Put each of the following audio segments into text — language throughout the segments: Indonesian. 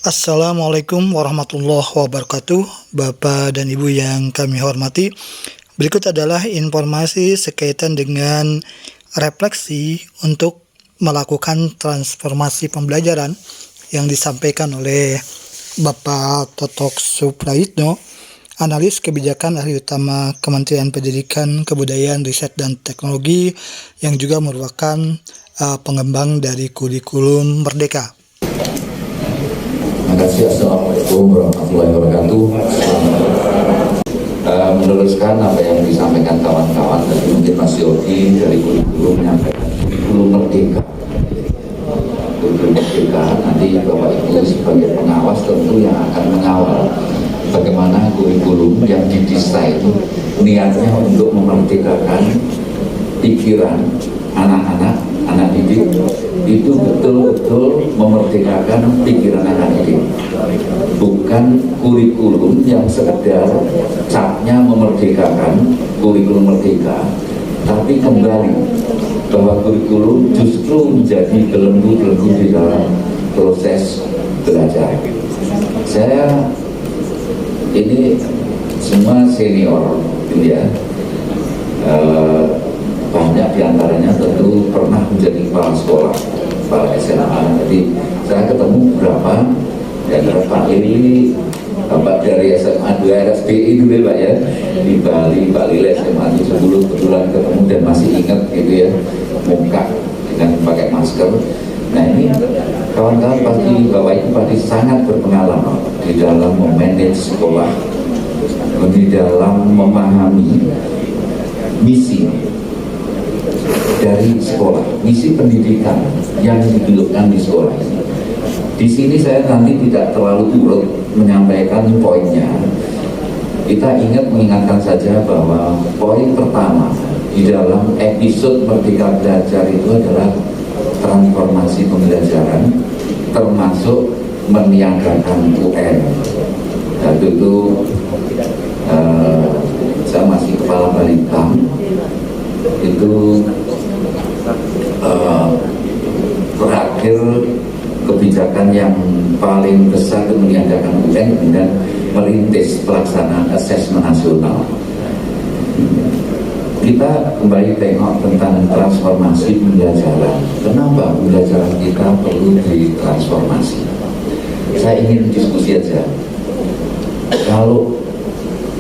Assalamualaikum warahmatullahi wabarakatuh, Bapak dan Ibu yang kami hormati. Berikut adalah informasi sekaitan dengan refleksi untuk melakukan transformasi pembelajaran yang disampaikan oleh Bapak Totok Suprayitno, analis kebijakan ahli utama Kementerian Pendidikan, Kebudayaan, Riset, dan Teknologi, yang juga merupakan pengembang dari kurikulum Merdeka. Terima kasih. Assalamualaikum warahmatullahi wabarakatuh. Meneruskan apa yang disampaikan kawan-kawan tadi, mungkin Mas Yogi dari kurikulum menyampaikan kurikulum Merdeka. Kurikulum Merdeka, nanti Bapak Ibu sebagai pengawas tentu yang akan mengawal bagaimana kurikulum yang didesain niatnya untuk memerdekakan pikiran anak-anak didik, itu betul-betul memerdekakan pikiran anak didik, bukan kurikulum yang sekedar capnya memerdekakan kurikulum merdeka, tapi kembali bahwa kurikulum justru menjadi belenggu-belenggu di dalam proses belajar. Saya ini semua senior, gitu ya. Banyak diantaranya tentu pernah menjadi kepala sekolah, kepala SMA. Jadi saya ketemu beberapa, ya Pak Lili, Bapak dari SMA 2 RSBI dulu Pak ya, di Bali, Pak Lili SMA 10 kebetulan ketemu dan masih ingat gitu ya, muka dengan pakai masker. Nah ini kawan-kawan pasti, Bapak Ibu pasti sangat berpengalaman di dalam memanage sekolah, di dalam memahami misi dari sekolah, misi pendidikan yang didudukkan di sekolah ini. Di sini saya nanti tidak terlalu urut menyampaikan poinnya. Kita mengingatkan saja bahwa poin pertama di dalam episode Merdeka Belajar itu adalah transformasi pembelajaran, termasuk meniadakan UN. Dan itu saya masih kepala Balitbang, itu berakhir kebijakan yang paling besar itu meniadakan UN dan merintis pelaksanaan asesmen nasional. Kita kembali tengok tentang transformasi pembelajaran. Kenapa pembelajaran kita perlu ditransformasi? Saya ingin diskusi aja. Kalau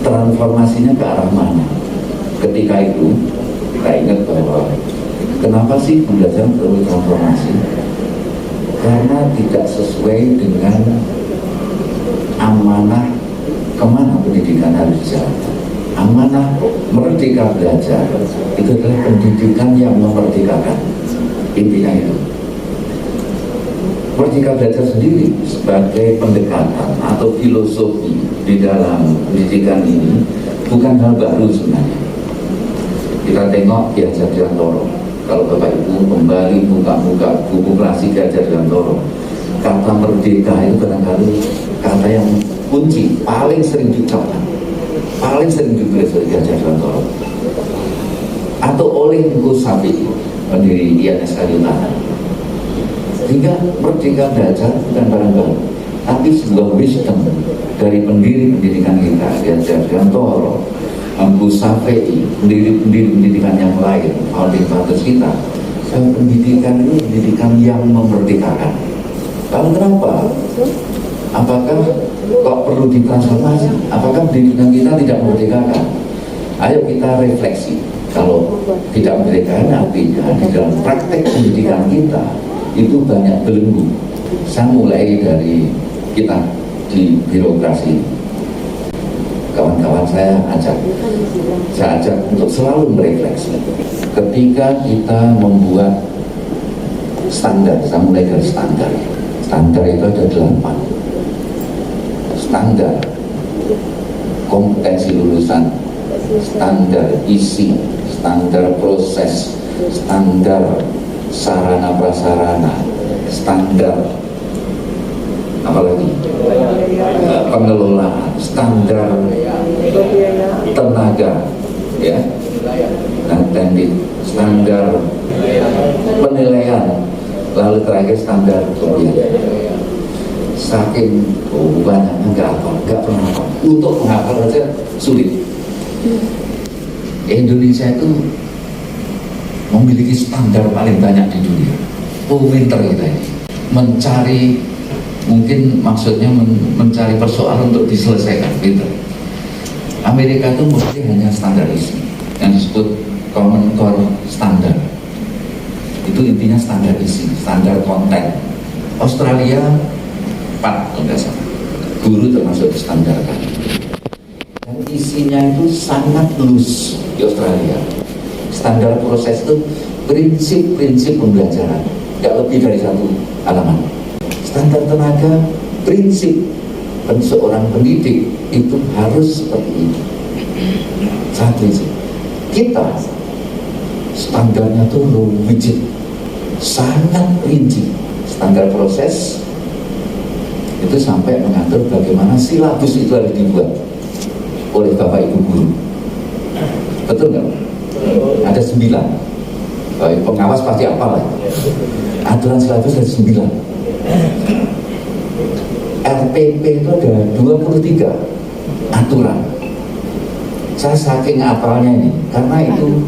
transformasinya ke arah mana? Ketika itu kita ingat bahwa kenapa sih pembelajaran perlu transformasi? Karena tidak sesuai dengan amanah kemana pendidikan harus dijalankan. Amanah Merdeka Belajar itu adalah pendidikan yang memerdekakan. Intinya itu. Merdeka Belajar sendiri sebagai pendekatan atau filosofi di dalam pendidikan ini bukan hal baru sebenarnya. Kita tengok Ki Hajar Dewantara. Kalau Bapak Ibu kembali buka-buka buku klasik Ki Hajar Dewantara, kata merdeka itu kadang-kadang kata yang kunci, paling sering diucapkan, paling sering ditulis oleh Ki Hajar Dewantara. Atau oleh Ngku Sapi, pendiri INSK Utara. Sehingga Merdeka Belajar bukan barang baru, tapi sebuah wisdom dari pendiri pendidikan kita, Ki Hajar Dewantara, Ngku Sapi, pendiri pendidikan yang lain, founding fathers kita. Pendidikan ini pendidikan yang memerdekakan. Lalu kenapa? Apakah kok perlu ditransformasi? Apakah pendidikan kita tidak memerdekakan? Ayo kita refleksi. Kalau tidak memerdekakan, artinya di dalam praktek pendidikan kita itu banyak belenggu. Saya mulai dari kita di birokrasi. Kawan-kawan saya ajak untuk selalu merefleksi. Ketika kita membuat standar, saya mulai dari standar. Standar itu ada 8. Standar kompetensi lulusan, standar isi, standar proses, standar sarana prasarana, standar apalagi pengelolaan, standar tenaga, ya, dan teknik, standar penilaian, lalu terakhir standar pembiayaan. saking banyaknya nggak pernah hafal. Untuk menghafal saja sulit. Indonesia itu memiliki standar paling banyak di dunia. Pinter kita ini mencari, mungkin maksudnya mencari persoalan untuk diselesaikan. Pinter. Amerika itu mesti hanya standarisme yang disebut Common Core Standard. Itu intinya standar isi, standar konten. Australia 4 kalau nggak salah, guru termasuk distandarkan. Dan isinya itu sangat loose di Australia. Standar proses itu prinsip-prinsip pembelajaran, nggak lebih dari 1 halaman. Standar tenaga, prinsip seorang pendidik itu harus seperti ini. Satu prinsip. Kita standarnya tuh rigid, sangat rinci. Standar proses itu sampai mengatur bagaimana silabus itu harus dibuat oleh Bapak Ibu guru. Betul nggak? Ada 9. Pengawas pasti apa lah? Aturan silabus ada 9. RPP itu ada 23 aturan. Saya saking apalnya ini, karena itu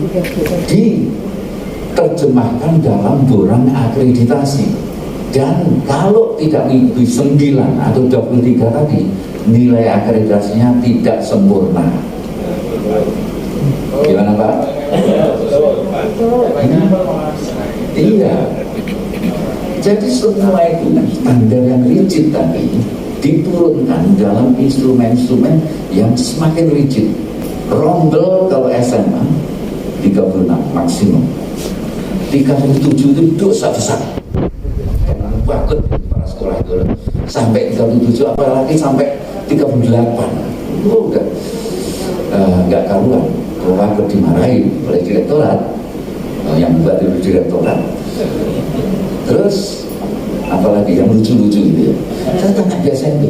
diterjemahkan dalam borang akreditasi. Dan kalau tidak mengikuti 9 atau 23 tadi, nilai akreditasinya tidak sempurna. Gimana Pak? Iya. Jadi semua itu standar yang rigid tadi diturunkan dalam instrumen-instrumen yang semakin rigid. Rombel kalau SMA 36 maksimum, 37 itu dosa besar. Karena banget para sekolah itu sampai 37, apalagi sampai 38. Oh, enggak karuan. Kalau aku dimarahi oleh direktorat, yang membuat itu direktorat. Terus apalagi yang lucu-lucu gitu ya. Saya tanya di SMP,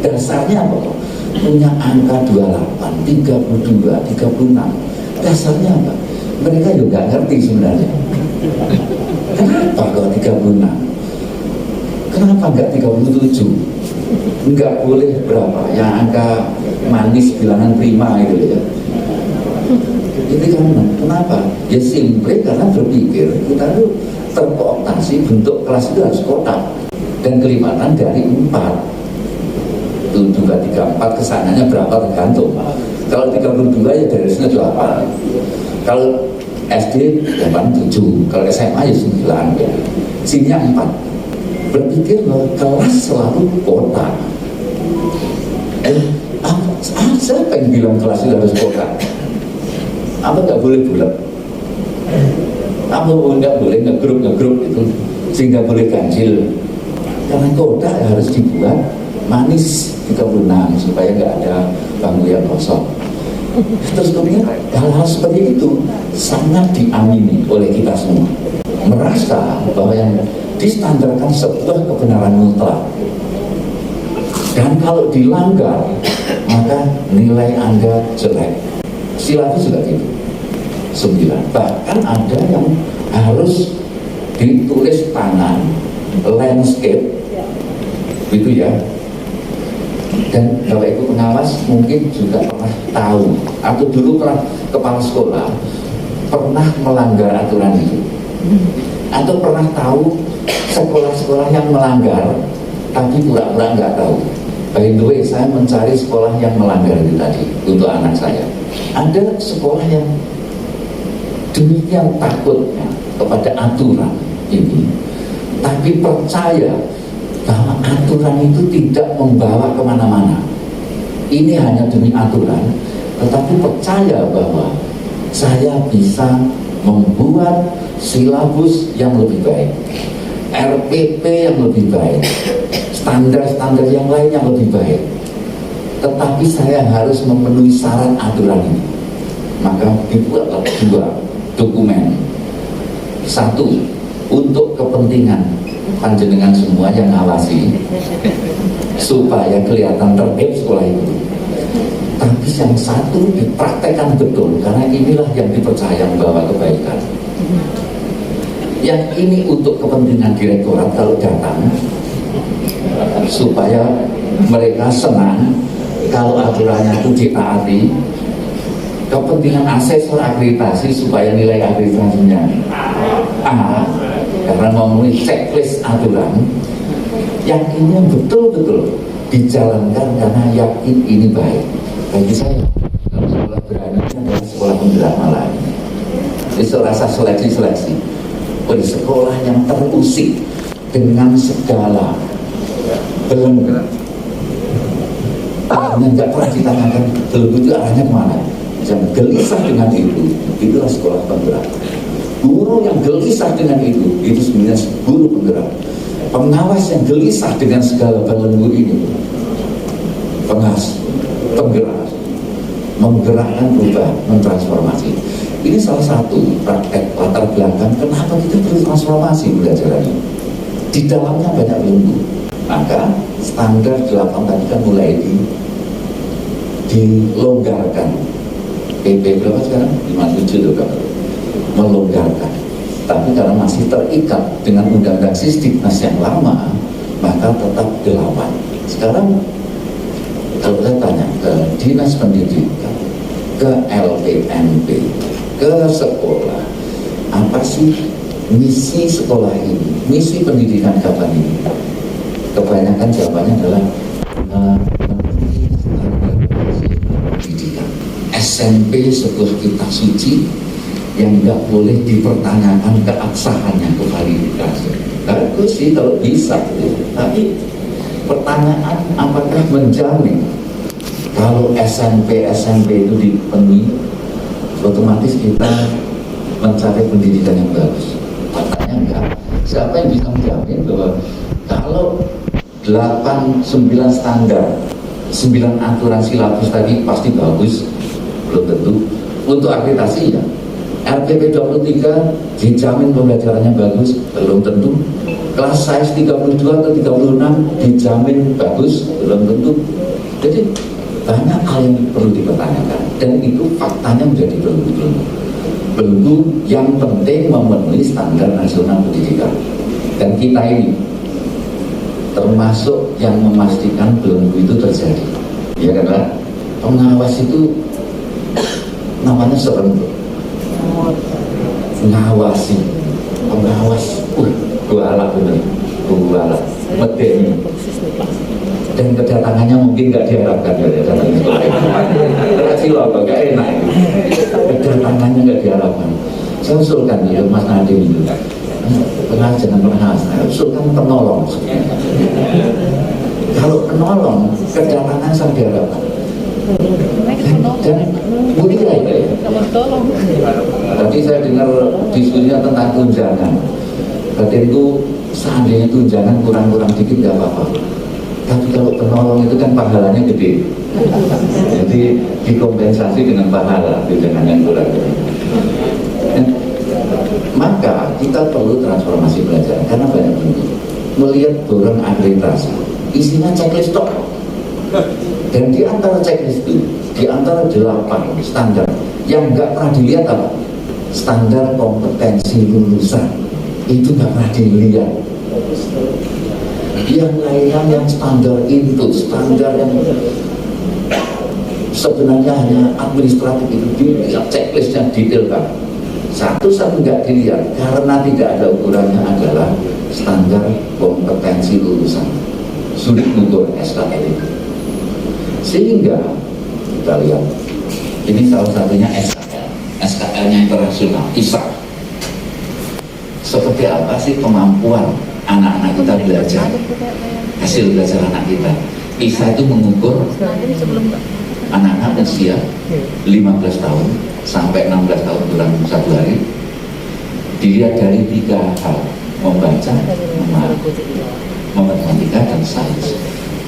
dasarnya apa kok? Punya angka 28, 32, 36. Dasarnya apa? Mereka juga ngerti sebenarnya. Kenapa kok 36? Kenapa enggak 37? Enggak boleh berapa? Yang angka manis bilangan prima gitu ya. Itu karena kenapa? Ya simple karena berpikir kita tuh terkooptasi bentuk kelas itu harus kotak dan kelimatan dari 4. Itu 2, 3, 4 kesananya berapa tergantung. Kalau 32 ya dari sini juga apa. Kalau SD 87, kalau SMA ya 9 ya. Sini 4. Berpikir bahwa kelas selalu kotak. Siapa yang bilang kelas itu harus kotak? Apa nggak boleh bulat? Apa nggak boleh ngegrup itu sehingga boleh ganjil? Karena kotak harus dibuat manis 36 supaya nggak ada bangku yang kosong. Terus kemudian hal-hal seperti itu sangat diamini oleh kita semua, merasa bahwa yang distandarkan sebuah kebenaran mutlak, dan kalau dilanggar maka nilai Anda jelek. Silabus juga gitu 9, bahkan ada yang harus ditulis tangan landscape gitu ya. Dan Bapak Ibu pengawas mungkin juga pernah tahu atau dulu pernah kepala sekolah pernah melanggar aturan itu, atau pernah tahu sekolah-sekolah yang melanggar tapi pura-pura nggak tahu. By the way, saya mencari sekolah yang melanggar itu tadi untuk anak saya. Ada sekolah yang demikian takutnya kepada aturan ini, tapi percaya bahwa aturan itu tidak membawa kemana-mana. Ini hanya demi aturan, tetapi percaya bahwa saya bisa membuat silabus yang lebih baik, RPP yang lebih baik, standar-standar yang lain yang lebih baik. Tetapi saya harus memenuhi syarat aturan ini. Maka dibuatlah 2 dokumen. 1 untuk kepentingan panjenengan semua yang ngawasi supaya kelihatan tertib sekolah itu. Tapi yang 1 dipraktekkan betul, karena inilah yang dipercaya membawa kebaikan. Yang ini untuk kepentingan direktorat kalau datang supaya mereka senang kalau aturannya itu ditaati. Kepentingan asesor akreditasi supaya nilai akreditasinya A, karena memenuhi checklist aturan, yakinnya betul-betul dijalankan karena yakin ini baik. Bagi saya, kalau sekolah berani adalah sekolah penggerak malah. Itu rasa seleksi-seleksi. Oleh sekolah yang terusik dengan segala belenggu, yang nggak pernah ditanyakan belenggu itu arahnya kemana. Yang gelisah dengan itu, itulah sekolah penggerak. Guru yang gelisah dengan itu sebenarnya guru penggerak. Pengawas yang gelisah dengan segala belenggu ini, pengawas, penggerak, menggerakkan, berubah, mentransformasi. Ini salah satu praktek latar belakang kenapa kita perlu transformasi pembelajarannya. Di dalamnya banyak belenggu. Maka standar 8 tadi kan mulai dilonggarkan. PP berapa sekarang? 57 itu kan? Melonggarkan. Tapi karena masih terikat dengan undang-undang Sisdiknas yang lama, maka tetap 8. Sekarang kalau saya tanya ke Dinas Pendidikan, ke LPMP, ke sekolah, apa sih misi sekolah ini, misi pendidikan kapan ini? Kebanyakan jawabannya adalah pendidikan. SMP sebuah kitab suci yang nggak boleh dipertanyakan keabsahannya, kevaliditas. Bagus sih kalau bisa, tapi pertanyaan apakah menjamin kalau SMP itu dipenuhi otomatis kita mencari pendidikan yang bagus? Katanya enggak. Siapa yang bisa menjamin bahwa kalau 8, 9 standar, 9 aturan silabus tadi pasti bagus? Belum tentu. Untuk akreditasi ya, RPP 23 dijamin pembelajarannya bagus? Belum tentu. Kelas size 32 atau 36 dijamin bagus? Belum tentu. Jadi banyak hal yang perlu dipertanyakan, dan itu faktanya menjadi belenggu yang penting memenuhi standar nasional pendidikan. Dan kita ini termasuk yang memastikan belenggu itu terjadi. Ya kan? Pengawas itu namanya serem. Ngawasi, pengawas, guala bener, guala, medeni. Dan kedatangannya mungkin nggak diharapkan ya, terasi loh, gak enak. Kedatangannya nggak diharapkan. Saya usulkan ya Mas Nadiem itu, pernah jangan pernah, saya usulkan penolong. Kalau penolong, kedatangan saya diharapkan. Dan mulia ya. Tadi saya dengar diskusinya tentang tunjangan. Berarti itu seandainya tunjangan kurang-kurang dikit nggak apa-apa. Tapi kalau penolong itu kan pahalanya gede. Jadi dikompensasi dengan pahala tunjangan yang kurang. Maka kita perlu transformasi pelajaran karena banyak bentuk. Melihat borong akreditasi, isinya checklist tok. Dan di antara checklist itu, di antara 8 standar yang nggak pernah dilihat apa? Standar kompetensi lulusan itu nggak pernah dilihat. Yang lainnya yang standar input, standar yang sebenarnya hanya administratif itu dilihat checklistnya detail kan. Satu-satu nggak dilihat karena tidak ada ukurannya adalah standar kompetensi lulusan. Sulit mengukur SKL itu. Sehingga kita lihat ini salah satunya SKL-nya internasional, ISA. Seperti apa sih kemampuan anak-anak kita belajar, hasil belajar anak kita? ISA itu mengukur anak-anak usia 15 tahun sampai 16 tahun kurang 1 hari. Dilihat dari 3 hal: membaca, matematika, dan sains.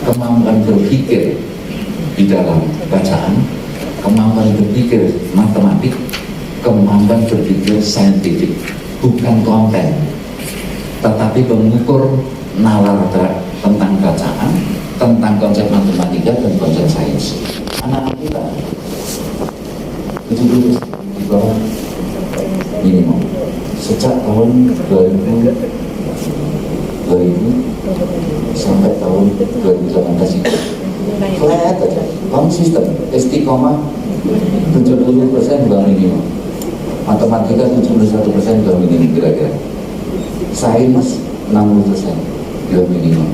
Kemampuan berpikir di dalam bacaan, kemampuan berpikir matematik, kemampuan berpikir saintifik. Bukan konten, tetapi mengukur nalar tentang bacaan, tentang konsep matematika dan konsep sains. Anak-anak kita 70% di bawah minimum sejak tahun 2011 sampai tahun 2018 itu flat aja, konsisten, istiqomah 70% juga minimum, matematika 71% juga minimum kira-kira, sains 60% juga minimum.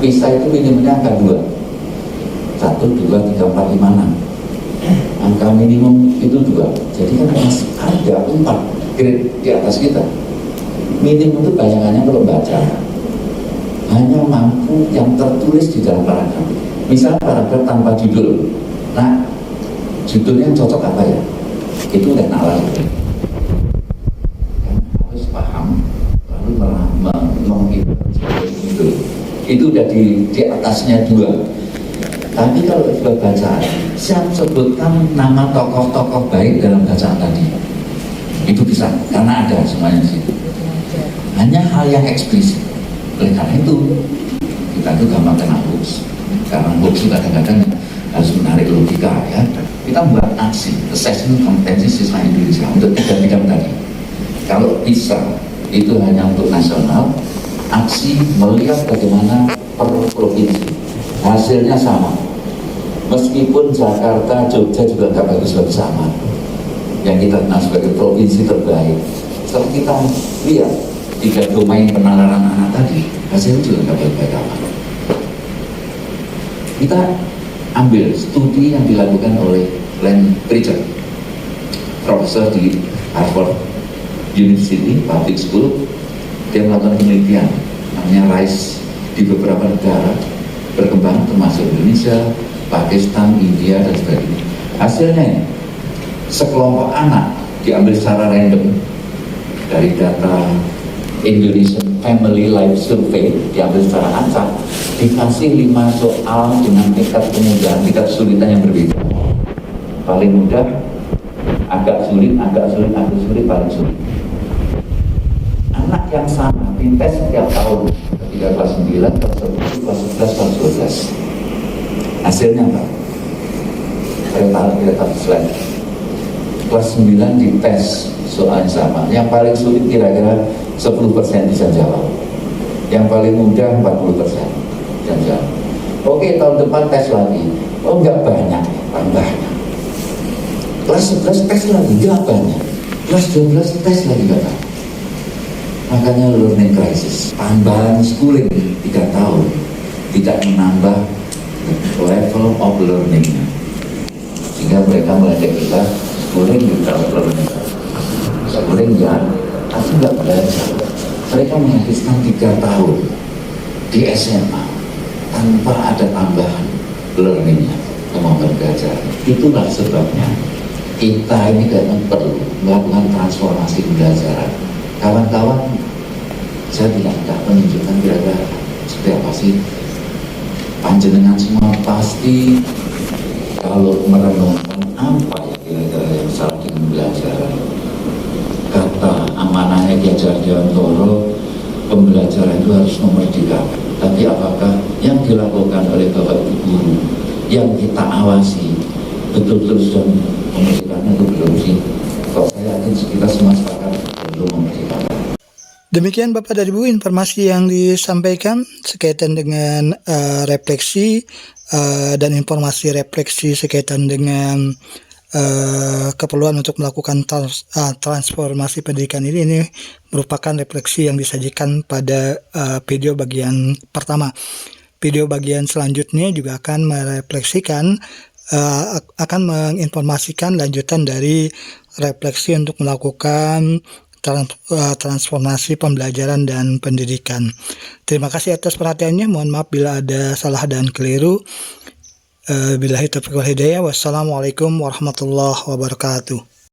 PISA itu minimumnya angka 2, 1, 2, 3, 4, 5, 6. Angka minimum itu 2. Jadi kan masih ada 4 grade di atas kita. Minimum itu bayangannya kalau baca hanya mampu yang tertulis di dalam paragraf. Misalnya paragraf tanpa judul. Nah, judulnya cocok apa ya? Itu udah nalar. Harus paham, lalu menginterpretasi itu udah di atasnya 2. Tapi kalau dua bacaan, siap sebutkan nama tokoh-tokoh baik dalam bacaan tadi. Itu bisa, karena ada semuanya di situ. Hanya hal yang eksplisit. Oleh karena itu, kita itu gampang kena hoax. Karena hoax itu kadang-kadang harus menarik logika ya. Kita membuat aksi, assessment kompetensi siswa Indonesia untuk 3 bidang tadi. Kalau bisa, itu hanya untuk nasional, aksi melihat bagaimana per provinsi. Hasilnya sama. Meskipun Jakarta, Jogja juga nggak bagus-bagus sama. Yang kita kenal sebagai provinsi terbaik. Setelah kita lihat 3 domain penalaran anak tadi, hasilnya juga nggak baik-baik amat. Kita ambil studi yang dilakukan oleh Len Pritchard, profesor di Harvard University Public School. Dia melakukan penelitian namanya RISE di beberapa negara berkembang termasuk Indonesia, Pakistan, India dan sebagainya. Hasilnya sekelompok anak diambil secara random dari data Indonesian Family Life Survey, diambil secara acak, dikasih 5 soal dengan tingkat kemudahan, tingkat kesulitan yang berbeda. Paling mudah, agak sulit, agak sulit, agak sulit, paling sulit. Anak yang sama dites setiap tahun, ketika kelas 9, kelas 10, kelas 11, kelas 12. Hasilnya apa? Kereta slide. Kelas 9 dites soal yang sama. Yang paling sulit kira-kira 10% bisa jawab. Yang paling mudah 40% bisa jawab. Oke, tahun depan tes lagi. Oh, enggak banyak, tambahnya. Kelas 11 tes lagi, enggak banyak. Kelas 12 tes lagi, enggak banyak. Makanya learning crisis, tambahan schooling 3 tahun tidak menambah level of learning, sehingga mereka meledek kita schooling without learning, schooling ya tapi nggak belajar. Mereka menghabiskan 3 tahun di SMA tanpa ada tambahan learningnya, kemampuan belajar. Itulah sebabnya kita ini memang perlu melakukan transformasi pembelajaran. Kawan-kawan, saya tidak menunjukkan kira-kira seperti apa sih. Panjenengan semua pasti kalau merenungkan apa ya kira-kira yang salah dengan pembelajaran. Kata amanahnya Ki Hajar Dewantara, pembelajaran itu harus memerdekakan. Tapi apakah yang dilakukan oleh Bapak Ibu guru yang kita awasi betul-betul sudah memerdekakannya atau belum sih? Kalau saya yakin kita semua sepakat belum memerdekakan. Demikian Bapak dan Ibu informasi yang disampaikan sekaitan dengan refleksi dan informasi refleksi sekaitan dengan keperluan untuk melakukan transformasi pendidikan ini merupakan refleksi yang disajikan pada video bagian pertama. Video bagian selanjutnya juga akan merefleksikan akan menginformasikan lanjutan dari refleksi untuk melakukan transformasi pembelajaran dan pendidikan. Terima kasih atas perhatiannya. Mohon maaf bila ada salah dan keliru. Billahi taufiq wal hidayah. Wassalamualaikum warahmatullahi wabarakatuh.